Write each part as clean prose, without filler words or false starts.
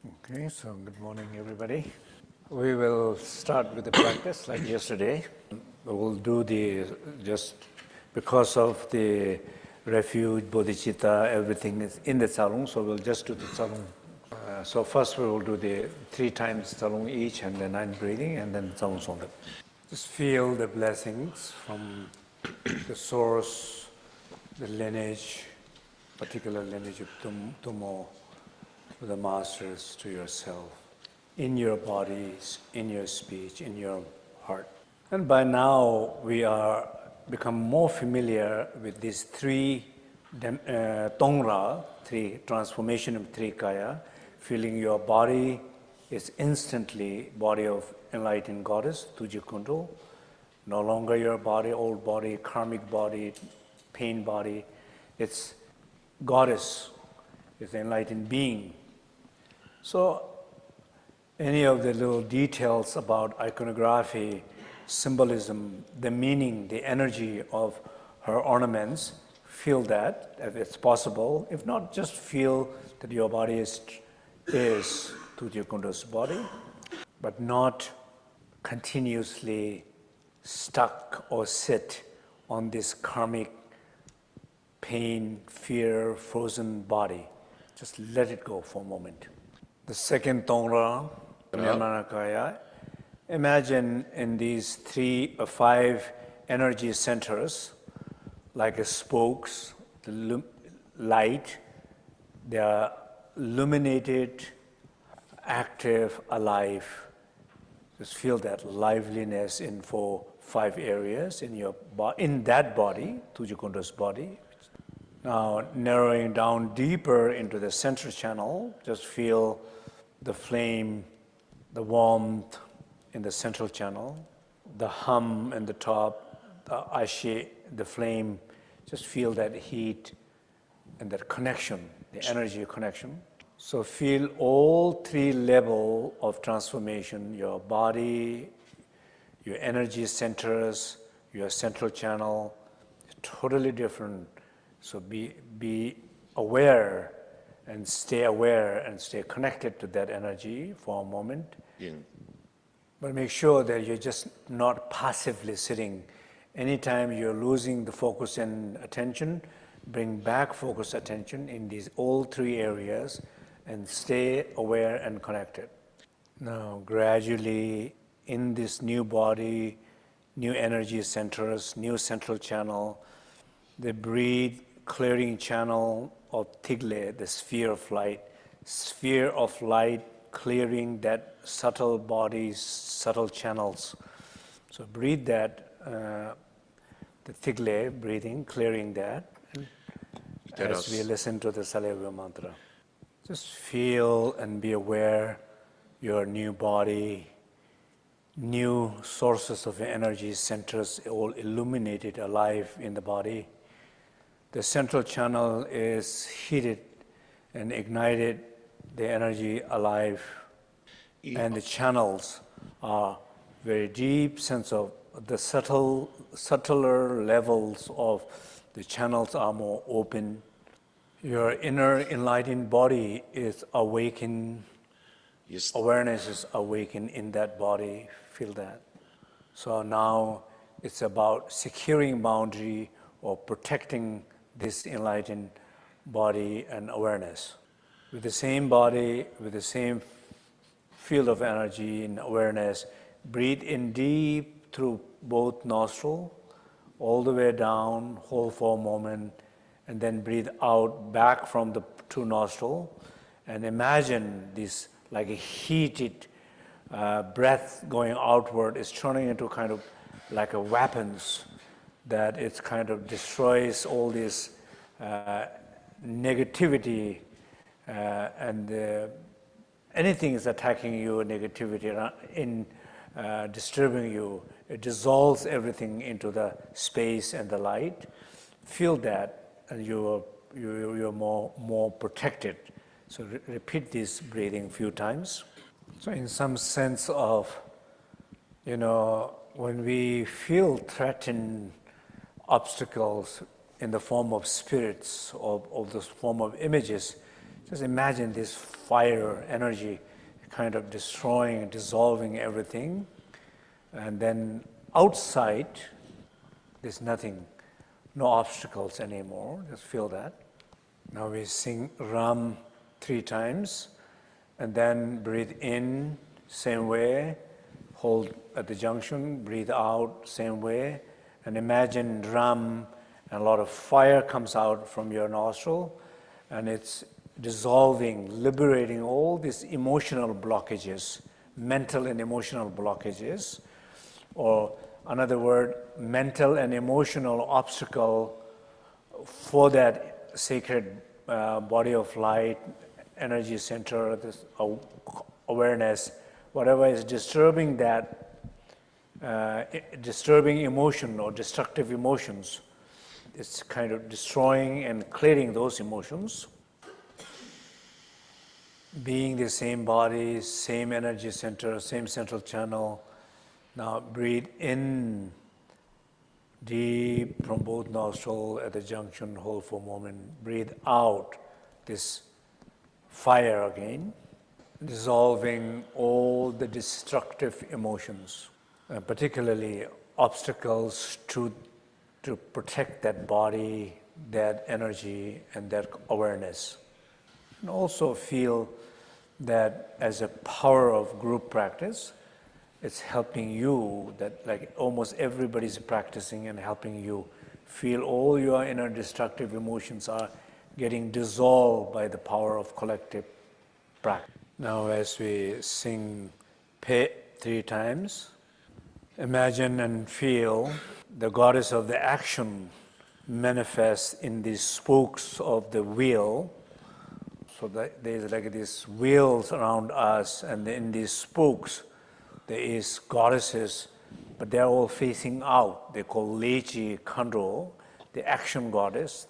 Okay, so good morning, everybody. We will start with the practice like yesterday. We will do just because of the refuge, bodhicitta, everything is in the Tsalung, so we'll just do the Tsalung. So first we will do the 3 times Tsalung each and then 9 breathing and then Tsalung Songdap. Just feel the blessings from the source, the lineage, particular lineage of Tumo, to the masters, to yourself, in your bodies, in your speech, in your heart. And by now we are become more familiar with these 3 Tongra, 3 transformation of 3 kaya, feeling your body is instantly body of enlightened goddess, Tuji Kundu, no longer your body, old body, karmic body, pain body, it's goddess, it's enlightened being. So any of the little details about iconography, symbolism, the meaning, the energy of her ornaments, feel that if it's possible. If not, just feel that your body is Tujya Kunda's body, but not continuously stuck or sit on this karmic pain, fear, frozen body. Just let it go for a moment. The second Tongra, Nirmanakaya, imagine in these 3 or 5 energy centers, like a spokes, the light, they are illuminated, active, alive. Just feel that liveliness in 4, 5 areas in that body, Tujikunda's body. Now narrowing down deeper into the central channel, just feel the flame, the warmth in the central channel, the hum in the top, the ashi, the flame, just feel that heat and that connection, the energy connection. So feel all 3 levels of transformation, your body, your energy centers, your central channel, totally different. So be aware and stay connected to that energy for a moment. Yeah. But make sure that you're just not passively sitting. Anytime you're losing the focus and attention, bring back focus attention in these all 3 areas and stay aware and connected. Now gradually in this new body, new energy centers, new central channel, the breathe clearing channel of Tigle, the sphere of light clearing that subtle bodies, subtle channels. So breathe that, the Tigle breathing, clearing that, as we listen to the Salya mantra. Just feel and be aware your new body, new sources of energy centers all illuminated, alive in the body. The central channel is heated and ignited, the energy alive, and the channels are very deep sense of the subtler levels of the channels are more open. Your inner enlightened body is awakened. Yes. Awareness is awakened in that body. Feel that. So now it's about securing boundary or protecting this enlightened body and awareness. With the same body, with the same field of energy and awareness, breathe in deep through both nostrils, all the way down, hold for a moment, and then breathe out back from the 2 nostrils. And imagine this like a heated breath going outward is turning into kind of like a weapons that it kind of destroys all this negativity and anything is attacking you, negativity in disturbing you. It dissolves everything into the space and the light. Feel that, and you're more protected. So repeat this breathing a few times. So in some sense of, when we feel threatened obstacles in the form of spirits or the form of images, Just imagine this fire energy kind of destroying, dissolving everything. And then outside, there's nothing, no obstacles anymore. Just feel that. Now we sing Ram 3 times, and then breathe in, same way, hold at the junction, breathe out, same way, and imagine Ram, and a lot of fire comes out from your nostril, and it's dissolving, liberating all these emotional blockages, mental and emotional blockages, or another word, mental and emotional obstacle for that sacred body of light, energy center, this awareness, whatever is disturbing that, disturbing emotion or destructive emotions, it's kind of destroying and clearing those emotions. Being the same body, same energy center, same central channel. Now breathe in deep from both nostrils at the junction, hold for a moment. Breathe out this fire again, dissolving all the destructive emotions, particularly obstacles to protect that body, that energy, and that awareness. And also feel that as a power of group practice, it's helping you, that like almost everybody's practicing and helping you feel all your inner destructive emotions are getting dissolved by the power of collective practice. Now as we sing Pe 3 times, imagine and feel the goddess of the action manifest in these spokes of the wheel. So that there's like these wheels around us, and in these spokes there is goddesses, but they're all facing out. They're called Lechi Khandro, the action goddess.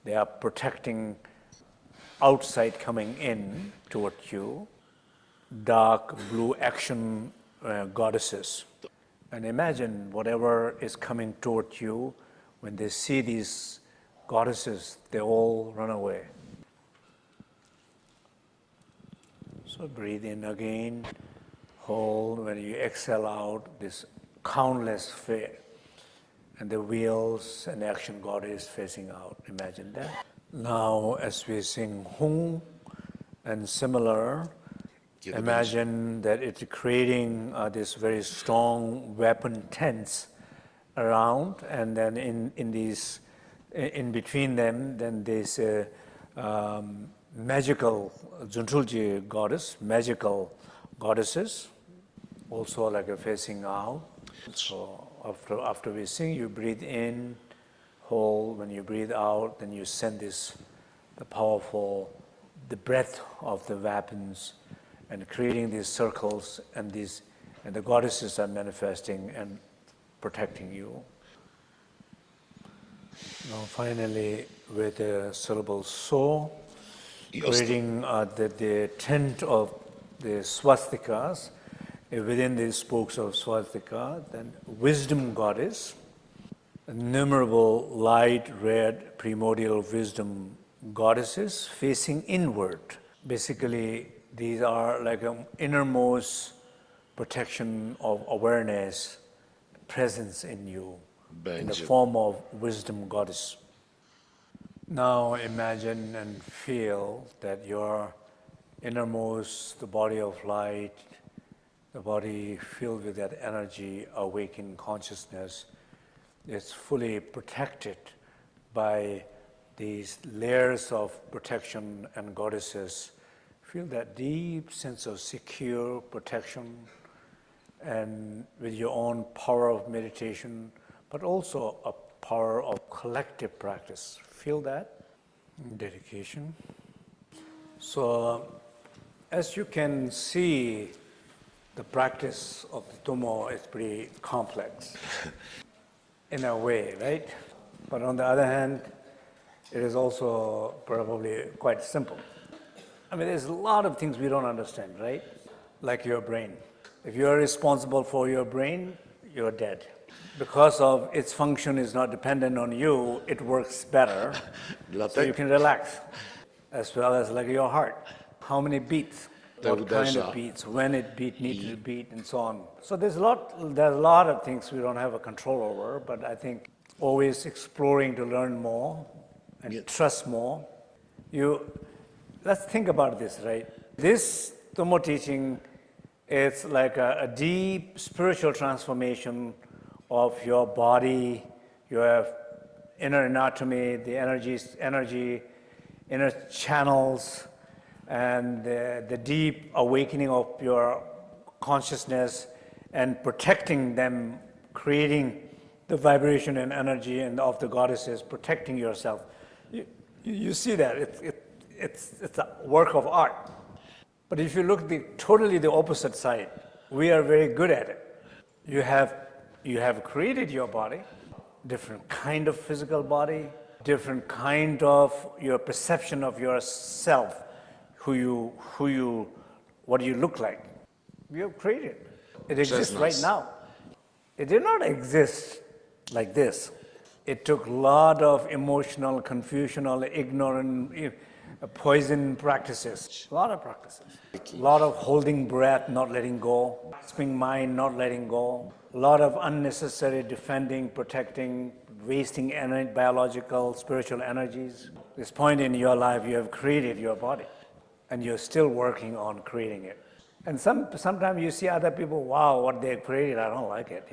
They are protecting outside coming in toward you. Dark blue action goddesses. And imagine whatever is coming toward you, when they see these goddesses, they all run away. So breathe in again, hold. When you exhale out, this countless fear, and the wheels and action goddess facing out. Imagine that. Now, as we sing Hung and similar, imagine that it's creating this very strong weapon tents around, and then in between them, then there's a magical Juntrulji goddess, magical goddesses, also like a facing out. So after we sing, you breathe in, hold. When you breathe out, then you send the breath of the weapons, and creating these circles, and the goddesses are manifesting and protecting you. Now finally, with the syllable So, creating the tent of the swastikas, within these spokes of swastika, then wisdom goddess, innumerable light, red, primordial wisdom goddesses facing inward. Basically, these are like an innermost protection of awareness, presence in you, in the form of wisdom goddess. Now imagine and feel that your innermost, the body of light, the body filled with that energy, awakened consciousness, is fully protected by these layers of protection and goddesses. Feel that deep sense of secure protection, and with your own power of meditation, but also a power of collective practice. Feel that? Dedication. So, as you can see, the practice of the Tummo is pretty complex in a way, right? But on the other hand, it is also probably quite simple. I mean, there's a lot of things we don't understand, right? Like your brain. If you're responsible for your brain, you're dead. Because of its function is not dependent on you, it works better, so you can relax. as well as like your heart. How many beats? What kind of beats? When it needed to beat, and so on. So there's a lot of things we don't have a control over, but I think always exploring to learn more and trust more. Let's think about this, right? This Tummo teaching is like a deep spiritual transformation of your body, your inner anatomy, the energy, inner channels, and the deep awakening of your consciousness and protecting them, creating the vibration and energy and of the goddesses, protecting yourself. You see that, it's a work of art. But if you look totally the opposite side, we are very good at it. You have created your body, different kind of physical body, different kind of your perception of yourself, what do you look like? We have created. It exists right now. It did not exist like this. It took a lot of emotional, confusional, ignorant, poison practices, a lot of practices. A lot of holding breath, not letting go, grasping mind, not letting go, a lot of unnecessary defending, protecting, wasting biological, spiritual energies. This point in your life, you have created your body, and you're still working on creating it. And sometimes you see other people, wow, what they have created, I don't like it,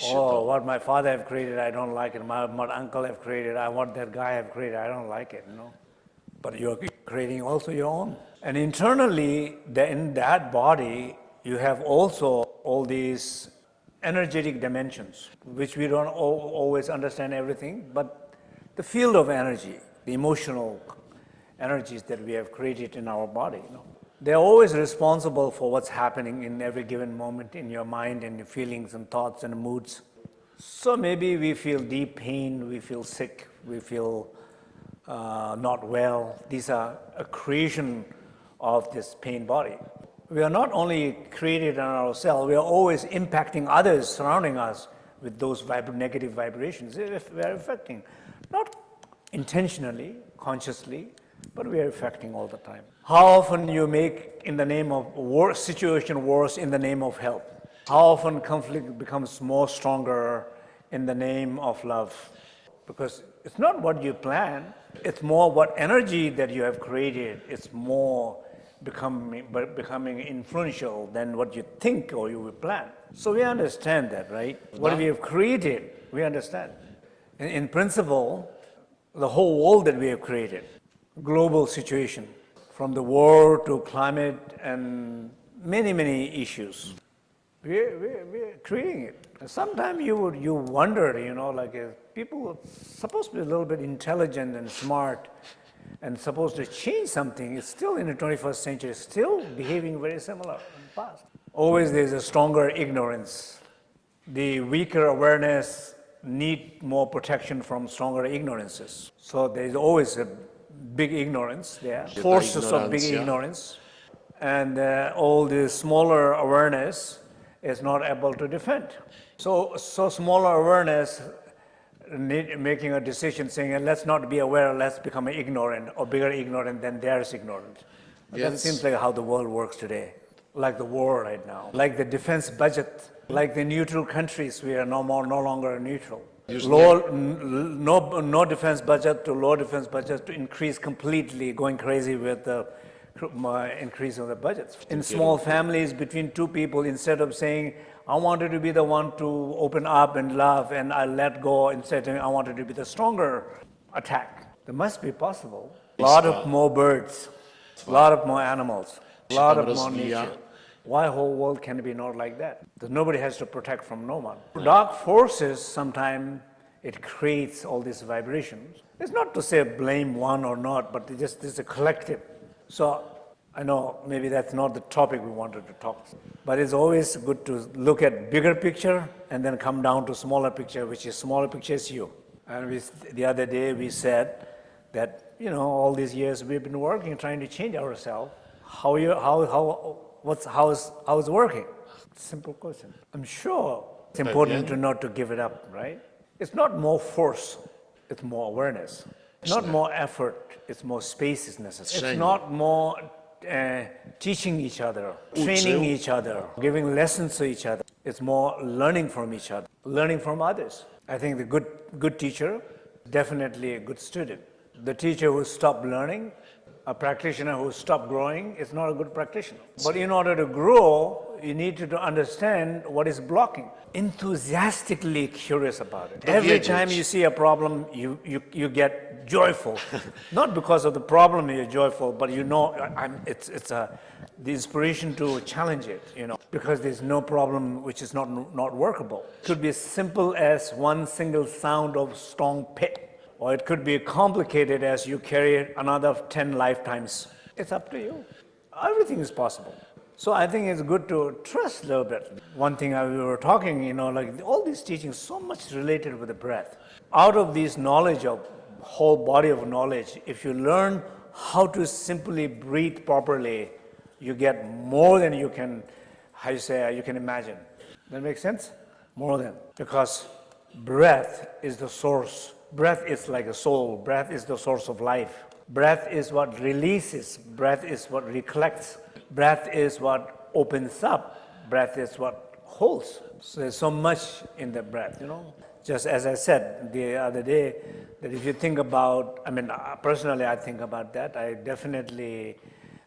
Oh, what my father have created, I don't like it. My uncle have created, what that guy have created, I don't like it, But you're creating also your own. And internally, in that body, you have also all these energetic dimensions, which we don't always understand everything, but the field of energy, the emotional energies that we have created in our body, they're always responsible for what's happening in every given moment in your mind and your feelings and thoughts and moods. So maybe we feel deep pain, we feel sick, we feel not well. These are a creation of this pain body. We are not only created in ourselves, we are always impacting others surrounding us with those negative vibrations. We are affecting, not intentionally, consciously, but we are affecting all the time. How often you make in the name of situation worse in the name of help? How often conflict becomes more stronger in the name of love? Because it's not what you plan, it's more what energy that you have created. It's more becoming influential than what you think or you will plan. So we understand that, right? What we have created, we understand. In principle, the whole world that we have created, global situation, from the war to climate and many issues, we're creating it. Sometimes you wonder, people are supposed to be a little bit intelligent and smart and supposed to change something. It's still in the 21st century, still behaving very similar in the past. Always there's a stronger ignorance. The weaker awareness need more protection from stronger ignorances. So there's always a big ignorance there, forces of big ignorance. And all the smaller awareness is not able to defend. So smaller awareness making a decision saying, let's not be aware, let's become ignorant, or bigger ignorant than theirs ignorant. That seems like how the world works today, like the war right now, like the defense budget, like the neutral countries, we are no longer neutral. No defense budget to low defense budget to increase completely, going crazy with the increase of the budgets. In small families between two people, instead of saying, I wanted to be the one to open up and love and I let go, instead of I wanted to be the stronger attack. There must be possible. A lot of more birds, a lot of more animals, a lot of more nature. Why whole world can be not like that? Because nobody has to protect from no one. Dark forces, sometimes it creates all these vibrations. It's not to say blame one or not, but it's a collective. So I know maybe that's not the topic we wanted to talk, but it's always good to look at bigger picture and then come down to smaller picture, which is smaller picture is you. And the other day we said that, all these years we've been working, trying to change ourselves. How is working? Simple question. I'm sure it's important to not to give it up, right? It's not more force, it's more awareness. Not more effort, it's more space is necessary. Training. It's not more teaching each other, training each other, giving lessons to each other. It's more learning from each other, learning from others. I think the good teacher, definitely a good student. The teacher who stopped learning, a practitioner who stopped growing, is not a good practitioner. But in order to grow, you need to understand what is blocking. Enthusiastically curious about it. Every time you see a problem, you get joyful. Not because of the problem you're joyful, but you know it's the inspiration to challenge it, because there's no problem which is not workable. It could be as simple as one single sound of strong pit. Or it could be complicated as you carry it another 10 lifetimes. It's up to you. Everything is possible. So I think it's good to trust a little bit. One thing we were talking, like all these teachings, so much related with the breath. Out of this knowledge of whole body of knowledge, if you learn how to simply breathe properly, you get more than you can, you can imagine. That makes sense? More than. Because breath is the source. Breath is like a soul. Breath is the source of life. Breath is what releases. Breath is what recollects. Breath is what opens up. Breath is what holds. So there's so much in the breath, Just as I said the other day, that if you think about, personally I think about that. I definitely,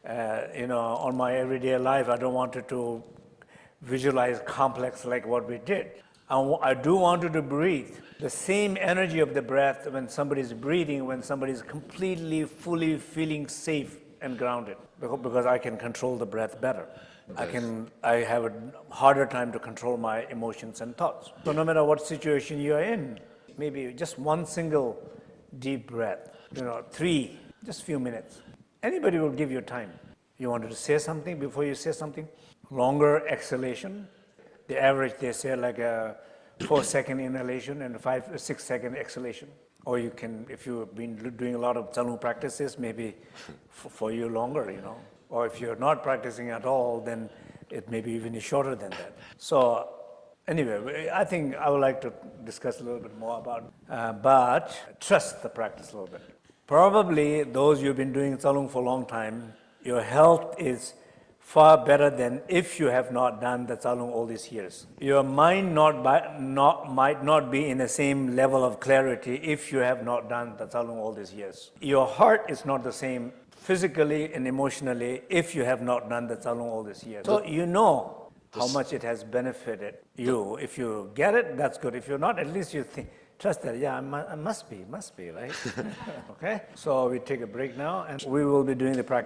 on my everyday life, I don't want to visualize complex like what we did. I do want you to breathe. The same energy of the breath when somebody's breathing, when somebody's completely, fully feeling safe and grounded. Because I can control the breath better. I have a harder time to control my emotions and thoughts. So no matter what situation you are in, maybe just one single deep breath, 3, just few minutes. Anybody will give you time. You wanted to say something before you say something? Longer exhalation. The average, they say like a 4-second inhalation and a 5-6-second exhalation. Or you can, if you've been doing a lot of Tsalung practices, maybe for you longer, Or if you're not practicing at all, then it may be even shorter than that. So anyway, I think I would like to discuss a little bit more about, but trust the practice a little bit. Probably those who've been doing Tsalung for a long time, your health is far better than if you have not done the Tsalung all these years. Your mind might not be in the same level of clarity if you have not done the Tsalung all these years. Your heart is not the same physically and emotionally if you have not done the Tsalung all these years. So how much it has benefited you. If you get it, that's good. If you're not, at least you trust that, I must be, right? Okay? So we take a break now and we will be doing the practice.